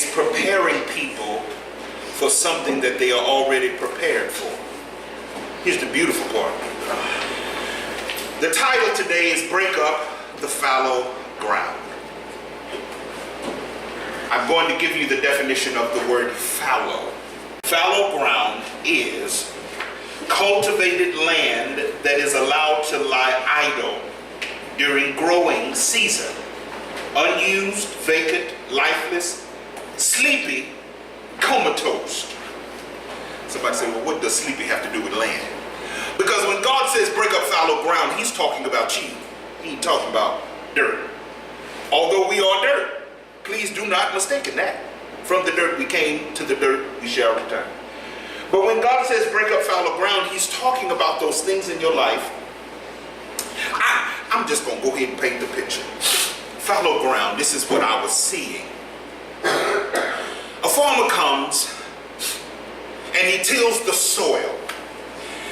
is preparing people for something that they are already prepared for. Here's the beautiful part. The title today is Break Up the Fallow Ground. I'm going to give you the definition of the word fallow. Fallow ground is cultivated land that is allowed to lie idle during growing season. Unused, vacant, lifeless, sleepy, comatose. Somebody say, well, what does sleepy have to do with land? Because when God says break up fallow ground, he's talking about you. He ain't talking about dirt. Although we are dirt, please do not mistake that. From the dirt we came, to the dirt we shall return. But when God says break up fallow ground, he's talking about those things in your life. I'm just going to go ahead and paint the picture. Fallow ground, this is what I was seeing. A farmer comes and he tills the soil.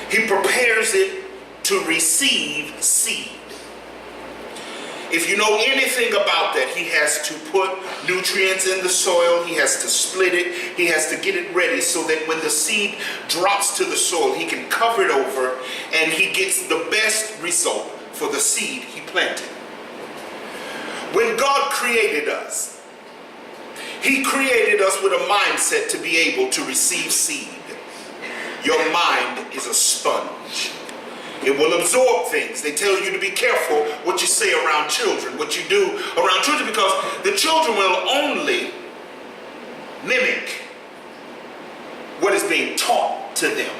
He prepares it to receive seed. If you know anything about that, he has to put nutrients in the soil, he has to split it, he has to get it ready so that when the seed drops to the soil, he can cover it over and he gets the best result for the seed he planted. When God created us, he created us with a mindset to be able to receive seed. Your mind is a sponge. It will absorb things. They tell you to be careful what you say around children, what you do around children, because the children will only mimic what is being taught to them.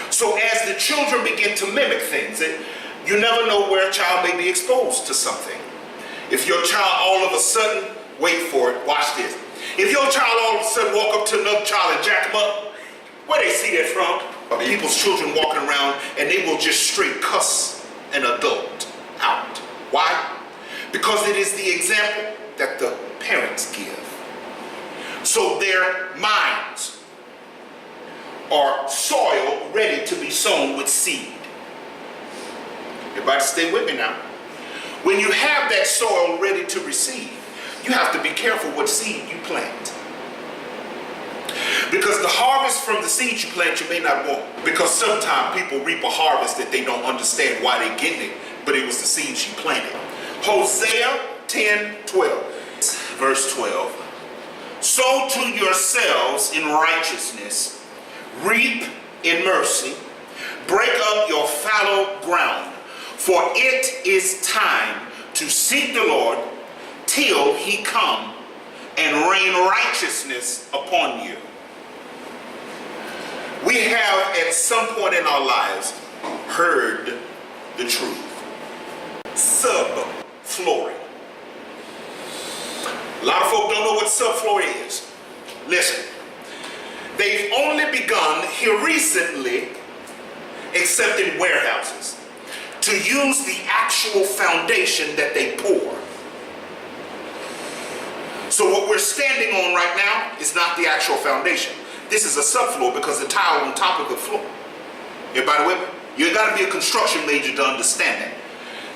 So as the children begin to mimic things, you never know where a child may be exposed to something. If your child all of a sudden, wait for it, watch this. If your child all of a sudden walk up to another child and jack them up, where they see that from? People's children walking around and they will just straight cuss an adult out. Why? Because it is the example that the parents give. So their minds are soil ready to be sown with seed. Everybody stay with me now. When you have that soil ready to receive, you have to be careful what seed you plant. Because the harvest from the seed you plant you may not want. Because sometimes people reap a harvest that they don't understand why they're getting it, but it was the seeds you planted. Hosea 10:12, verse 12. Sow to yourselves in righteousness, reap in mercy, break up your fallow ground, for it is time to seek the Lord till he come and rain righteousness upon you. We have at some point in our lives heard the truth. Subflooring. A lot of folk don't know what subflooring is. Listen, they've only begun here recently, except in warehouses, to use the actual foundation that they pour. So what we're standing on right now is not the actual foundation. This is a subfloor because the tile on top of the floor. Everybody with me? You got to be a construction major to understand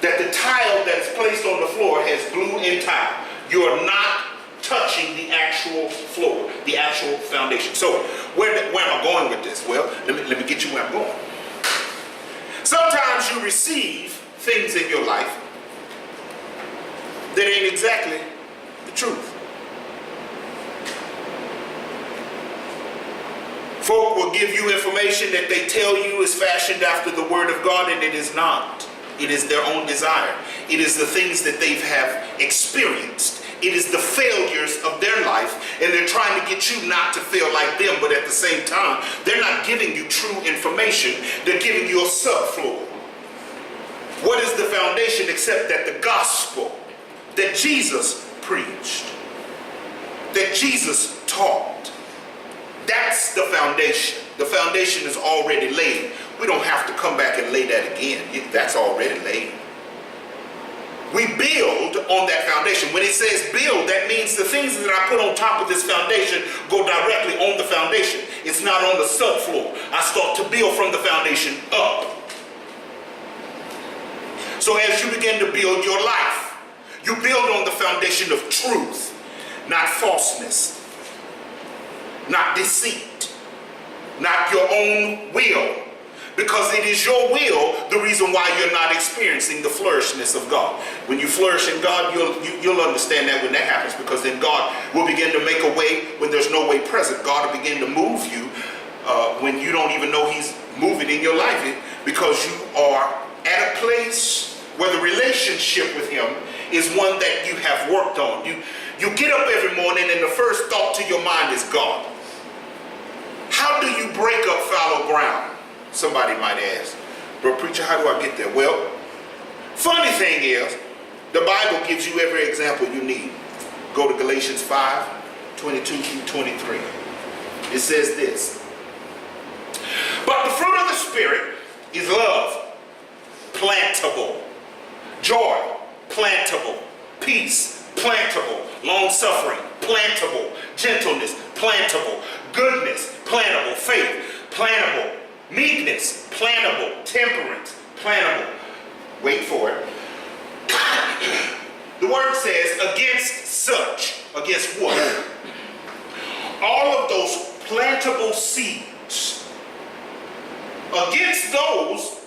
that the tile that's placed on the floor has glue and tile. You are not touching the actual floor, the actual foundation. So where am I going with this? Well, let me get you where I'm going. Sometimes you receive things in your life that ain't exactly the truth. Folk will give you information that they tell you is fashioned after the word of God, and it is not. It is their own desire. It is the things that they have experienced. It is the failures of their life, and they're trying to get you not to feel like them, but at the same time, they're not giving you true information. They're giving you a subfloor. What is the foundation except that the gospel that Jesus preached, that Jesus taught? That's the foundation. The foundation is already laid. We don't have to come back and lay that again. That's already laid. We build on that foundation. When it says build, that means the things that I put on top of this foundation go directly on the foundation. It's not on the subfloor. I start to build from the foundation up. So as you begin to build your life, you build on the foundation of truth. not falseness, not deceit, not your own will. Because it is your will the reason why you're not experiencing the flourishness of God. When you flourish in God, you'll understand that when that happens, because then God will begin to make a way when there's no way present. God will begin to move you when you don't even know he's moving in your life, because you are at a place where the relationship with him is one that you have worked on. You get up every morning and the first thought to your mind is God. How do you break up fallow ground? Somebody might ask, bro, preacher, how do I get there? Well, funny thing is, the Bible gives you every example you need. Go to Galatians 5:22 through 23. It says this: but the fruit of the Spirit is love, plantable; joy, plantable; peace, plantable; long-suffering, plantable; gentleness, plantable; goodness, plantable; faith, plantable; meekness, plantable; temperance, plantable. Wait for it. The word says, against such. Against what? All of those plantable seeds. Against those,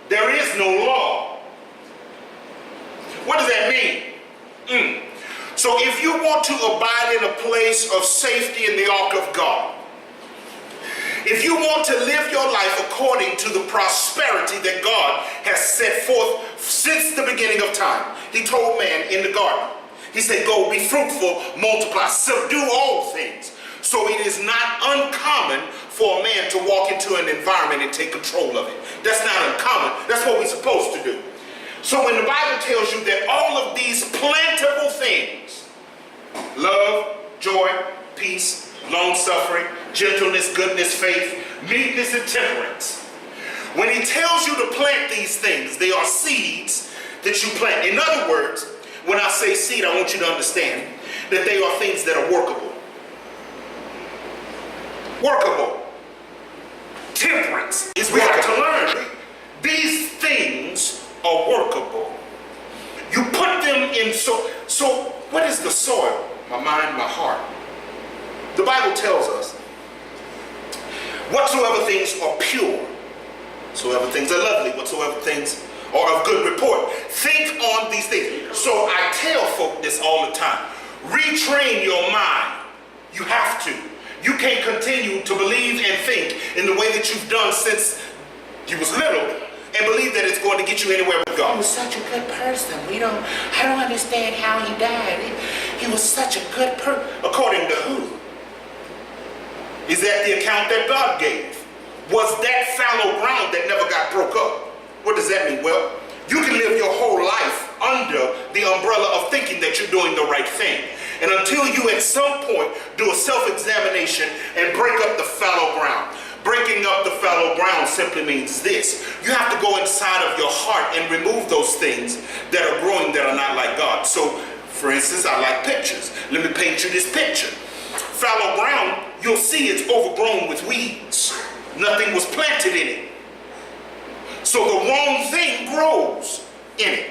there is no law. What does that mean? So if you want to abide in a place of safety in the ark of God, if you want to live your life according to the prosperity that God has set forth since the beginning of time, he told man in the garden, he said, go be fruitful, multiply, subdue all things. So it is not uncommon for a man to walk into an environment and take control of it. That's not uncommon. That's what we're supposed to do. So when the Bible tells you that all of these plantable things, love, joy, peace, long-suffering, gentleness, goodness, faith, meekness, and temperance. When he tells you to plant these things, they are seeds that you plant. In other words, when I say seed, I want you to understand that they are things that are workable. Workable. Temperance is we have to learn. These things are workable. You put them in so what is the soil? My mind, my heart. The Bible tells us, whatsoever things are pure, whatsoever things are lovely, whatsoever things are of good report, think on these things. So I tell folk this all the time. Retrain your mind. You have to. You can't continue to believe and think in the way that you've done since you was little and believe that it's going to get you anywhere with God. He was such a good person. I don't understand how he died. He was such a good person. According to who? Is that the account that God gave? Was that fallow ground that never got broke up? What does that mean? Well, you can live your whole life under the umbrella of thinking that you're doing the right thing. And until you at some point do a self-examination and break up the fallow ground. Breaking up the fallow ground simply means this: you have to go inside of your heart and remove those things that are growing that are not like God. So, for instance, I like pictures. Let me paint you this picture. Fallow ground, you'll see it's overgrown with weeds. Nothing was planted in it. So the wrong thing grows in it.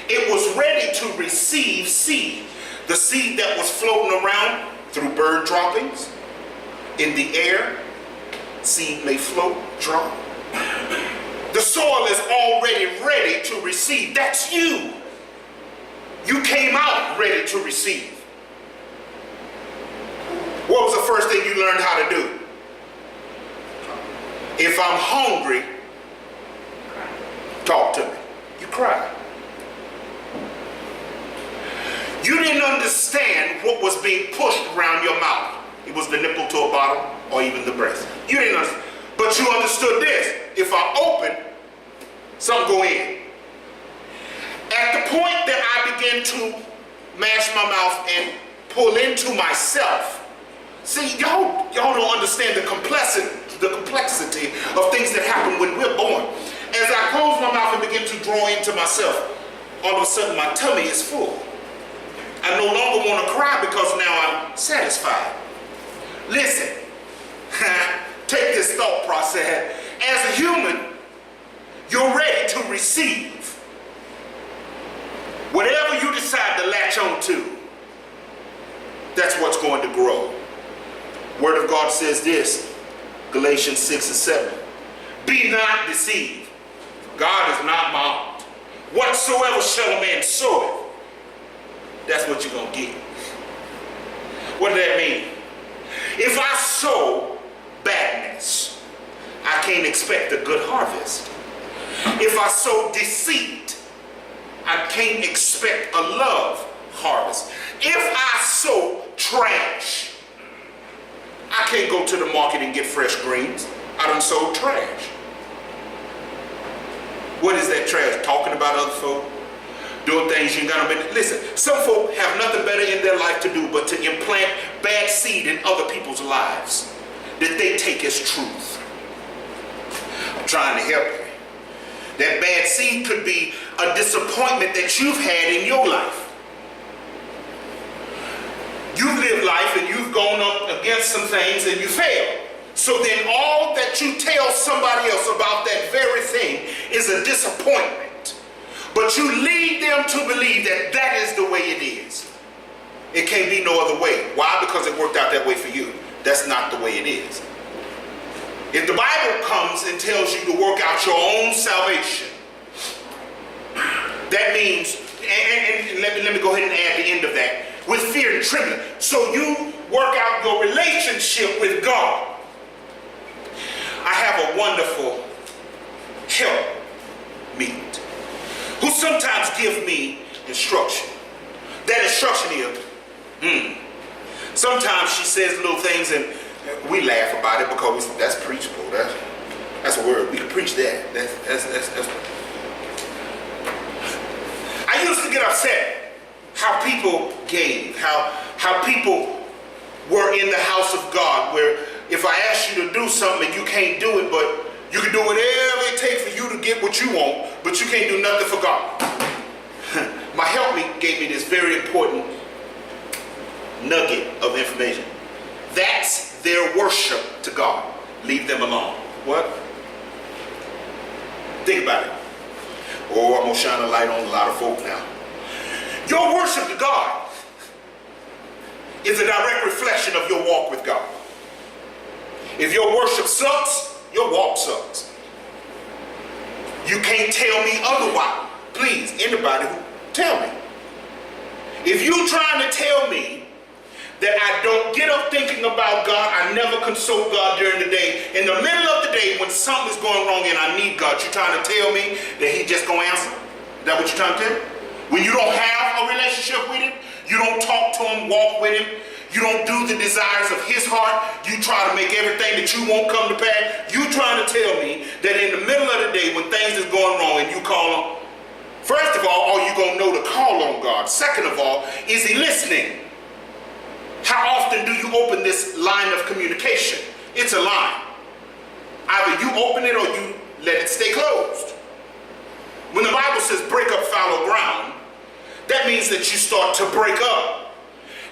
It was ready to receive seed. The seed that was floating around through bird droppings, in the air, seed may float, drop. The soil is already ready to receive. That's you. You came out ready to receive. What was the first thing you learned how to do? If I'm hungry, talk to me. You cry. You didn't understand what was being pushed around your mouth. It was the nipple to a bottle or even the breast. You didn't understand. But you understood this. If I open, something go in. At the point that I begin to mash my mouth and pull into myself, see, y'all don't understand the complexity of things that happen when we're born. As I close my mouth and begin to draw into myself, all of a sudden my tummy is full. I no longer want to cry because now I'm satisfied. Listen, take this thought process. As a human, you're ready to receive whatever you decide to latch on to. That's what's going to grow. Word of God says this, Galatians 6 and 7. Be not deceived. God is not mocked. Whatsoever shall a man sow, that's what you're going to get. What does that mean? If I sow badness, I can't expect a good harvest. If I sow deceit, I can't expect a love harvest. If I sow trash, I can't go to the market and get fresh greens. I done sold trash. What is that trash? Talking about other folk? Doing things you ain't got no business. Listen, some folk have nothing better in their life to do but to implant bad seed in other people's lives that they take as truth. I'm trying to help you. That bad seed could be a disappointment that you've had in your life. You've lived life and you've gone up against some things and you failed. So then all that you tell somebody else about that very thing is a disappointment. But you lead them to believe that that is the way it is. It can't be no other way. Why? Because it worked out that way for you. That's not the way it is. If the Bible comes and tells you to work out your own salvation, that means, and let me go ahead and add the end of that, with fear and trembling. So you work out your relationship with God. I have a wonderful helpmeet who sometimes give me instruction. That instruction is, sometimes she says little things and we laugh about it because that's preachable. That's a word. We can preach that. That's. I used to get upset how people gave, how people were in the house of God, where if I ask you to do something and you can't do it, but you can do whatever it takes for you to get what you want, but you can't do nothing for God. My helpmeet gave me this very important nugget of information. That's their worship to God. Leave them alone. What? Think about it. Oh, I'm going to shine a light on a lot of folk now. Your worship to God is a direct reflection of your walk with God. If your worship sucks, your walk sucks. You can't tell me otherwise. Please, anybody, tell me. If you're trying to tell me that I don't get up thinking about God, I never consult God during the day, in the middle of the day when something's going wrong and I need God, you're trying to tell me that He just gonna answer? Is that what you're trying to tell me? When you don't have a relationship with Him, you don't talk to Him, walk with Him, you don't do the desires of His heart, you try to make everything that you want come to pass, you trying to tell me that in the middle of the day when things is going wrong and you call Him, first of all, are you gonna know to call on God? Second of all, is He listening? How often do you open this line of communication? It's a line. Either you open it or you let it stay closed. When the Bible says break up fallow ground, that means that you start to break up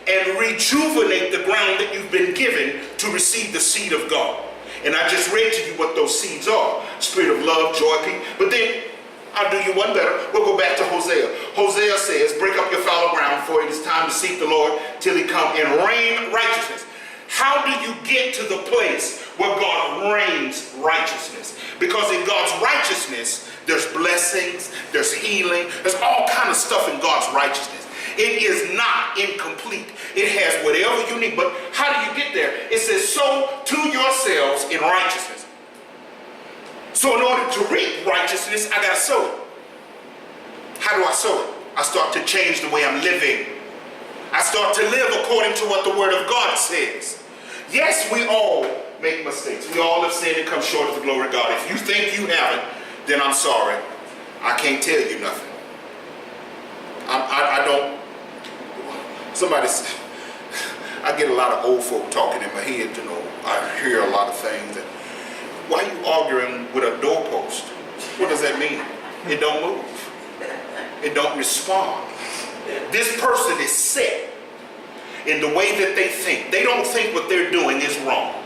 and rejuvenate the ground that you've been given to receive the seed of God. And I just read to you what those seeds are. Spirit of love, joy, peace. But then I'll do you one better. We'll go back to Hosea. Hosea says, break up your fallow ground, for it is time to seek the Lord till He come and rain righteousness. How do you get to the place where God rains righteousness? Because in God's righteousness, there's blessings, there's healing, there's all kind of stuff in God's righteousness. It is not incomplete. It has whatever you need. But how do you get there? It says, sow to yourselves in righteousness. So in order to reap righteousness, I got to sow it. How do I sow it? I start to change the way I'm living. I start to live according to what the Word of God says. Yes, we all make mistakes. We all have sinned and come short of the glory of God. If you think you haven't, then I'm sorry. I can't tell you nothing. I don't. I get a lot of old folk talking in my head, you know. I hear a lot of things. Why are you arguing with a doorpost? What does that mean? It don't move. It don't respond. This person is set in the way that they think. They don't think what they're doing is wrong.